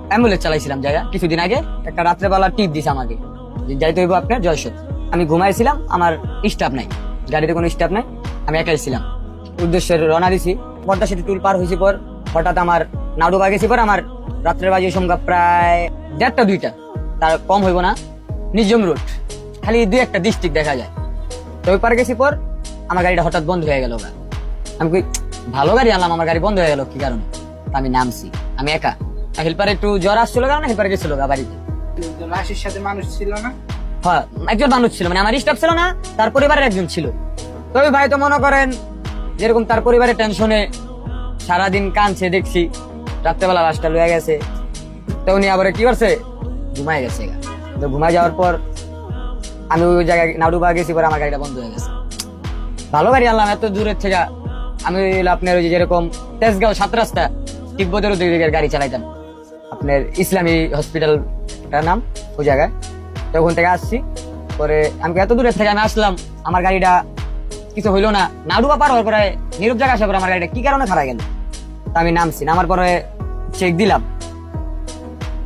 Ambulance চালাইছিলাম জায়গা কিছুদিন আগে। একটা রাত্রেবেলা টিপ দিছে আমাকে যে যাইতে হইব আপনার যশোর। আমি ঘুমাইছিলাম, আমার স্টাফ নাই, গাড়িতে কোনো স্টাফ নাই, আমি একাই ছিলাম। উদ্দেশ্যে রওনা দিছি। পদ্মা সেতু টুল পার হয়েছি পর হঠাৎ আমার নাড়ুবা গেছি পর আমার রাত্রের বাজে সংখ্যা প্রায় 1:30 2টা, তার কম হইব না। নিজম রোড, খালি 2-1টা ডিস্ট্রিক্ট দেখা যায়। তো ওই পার গেছি পর আমার গাড়িটা হঠাৎ বন্ধ হয়ে গেল। আমি কই ভালো গাড়ি আনলাম, আমার গাড়ি বন্ধ হয়ে গেল কি কারণে? আমি নামছি, আমি একা। হেল্পার একটু জ্বর আসছিল কারণ হেল্পার গেছিল বাড়িতে। লাশের সাথে মানুষ ছিল না? হ্যাঁ, একজন মানুষ ছিল, মানে আমার স্টাফ ছিল না, তার পরিবারের একজন ছিল। তবে ভাই তো মনে করেন যেরকম তার পরিবারের টেনশনে সারাদিন কাঁদছে দেখছি, রাত্রেবেলা লাশটা লয়ে গেছে। তো উনি আবার কি করছে, ঘুমায় গেছে। তো ঘুমায় যাওয়ার পর আমি ওই জায়গায় নাড়ুবা গেছি পরে আমার গাড়িটা বন্ধ হয়ে গেছে। ভালো গাড়ি আনলাম এত দূরের থেকে। আমি আপনার ওই যেরকম তেজগাঁও 7 রাস্তা তিব্বতের দিকের গাড়ি চালাইতাম, আপনার ইসলামী হসপিটালটার নাম ওই জায়গায়। তো ওখান থেকে আসছি পরে আমি এত দূরের থেকে আমি আসলাম, আমার গাড়িটা কিছু হইলো না। নাড়ুবা পার হওয়ার পরে নীরব জায়গা আসার পরে আমার গাড়িটা কি কারণে খারাপ গেল। তা আমি নামছি, নামার পরে চেক দিলাম,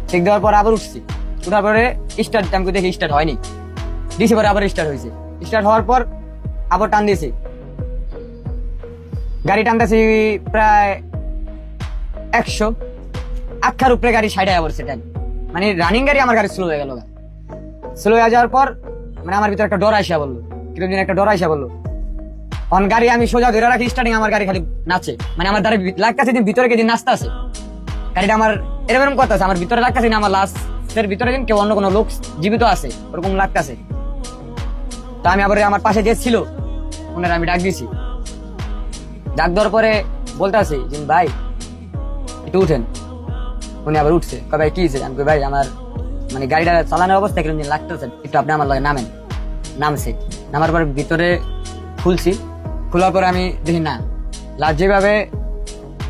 চেক দেওয়ার পর আবার উঠছি। উঠার পরে স্টার্ট আমি দেখি স্টার্ট হয়নি, দিছি পরে আবার স্টার্ট হয়েছে। স্টার্ট হওয়ার পর আবার টান দিয়েছি, গাড়ি টানতেছি প্রায় 100 আখার উপরে গাড়ি সাইড হয়ে পড়ছে। মানে রানিং গাড়ি, আমার গাড়ি স্লো হয়ে গেল। স্লো হয়ে যাওয়ার পর মানে আমার ভিতরে একটা ডর আইসা বললো, কিরকম একটা ডর আইসা বললো। অন গাড়ি আমি সোজা ধরে রাখি স্টার্টিং, আমার গাড়ি খালি নাচে, মানে আমার দ্বারা লাগতেছে দিন ভিতরে দিন নাচতে আছে গাড়িটা আমার এরকম কথা আছে। আমার ভিতরে লাগতেছে না, আমার লাস্টের ভিতরে দিন কেউ অন্য কোনো লোক জীবিত আছে ওরকম লাগতেছে। তো আমি আবার আমার পাশে যে ছিল ওনারা আমি ডাক দিয়েছি। ডাক দেওয়ার পরে বলতে আছি যে ভাই একটু উঠেন। উনি আবার উঠছে, ভাই কি হয়েছে? আমি ভাই আমার মানে গাড়িটা চালানোর অবস্থা কিরকম লাগতেছে, একটু আপনি আমার লগে নামেন। নামছে, নামার পর ভিতরে খুলছি। খোলার পরে আমি দেখি না, লাশ যেভাবে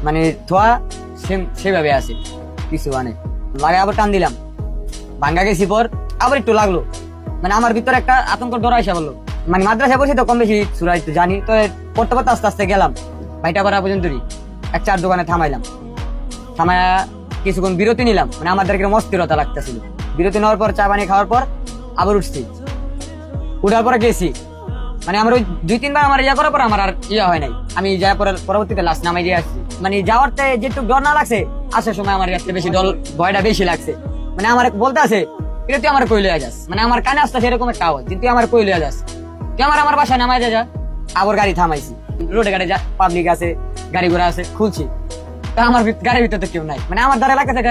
মানে ধোয়া সেভাবে আছে, কিছু মানে লাগে। আবার টান দিলাম, ভাঙ্গা গেছি পর আবার একটু লাগলো। মানে আমার ভিতরে একটা আতঙ্ক ডর আইসা বললো। মানে মাদ্রাসা বসে তো কম বেশি সুরা একটু জানি, তো পড়তে পড়তে আস্তে আস্তে গেলাম ভাইটা পাড়া পর্যন্ত। এক 4 দোকানে থামাইলাম, থামায়া কিছুক্ষণ বিরতি নিলাম। মানে আমাদের কিরকম অস্থিরতা লাগতেছিল। বিরতি নেওয়ার পর চা পানি খাওয়ার পর আবার উঠছি। উঠার পরে গেছি, মানে আমার ওই 2-3 বার আমার ইয়া করার পর আমার আর ইয়া হয় নাই। আমি যাওয়ার পরে পরবর্তীতে লাশ নামাই দিয়ে আসছি। মানে যাওয়ারতে যেটুকু ডর না লাগছে, আসার সময় আমার এর বেশি ভয়টা বেশি লাগছে। মানে আমার বলতে আছে এটা তুই আমার কই লইয়া যাস, মানে আমার কানে আসতে এরকম একটা আওয়াজ, কিন্তু আমার কই লইয়া যাস, তুই আমার বাসায় নামাই যা। আবার গাড়ি থামাইছি, রোডে গাড়ি পাবলিক আছে, গাড়ি ঘোড়া আছে, খুলছি। তা আমার গাড়ির ভিতরে তো কেউ নাই, মানে আমার দ্বারা লাগতেছে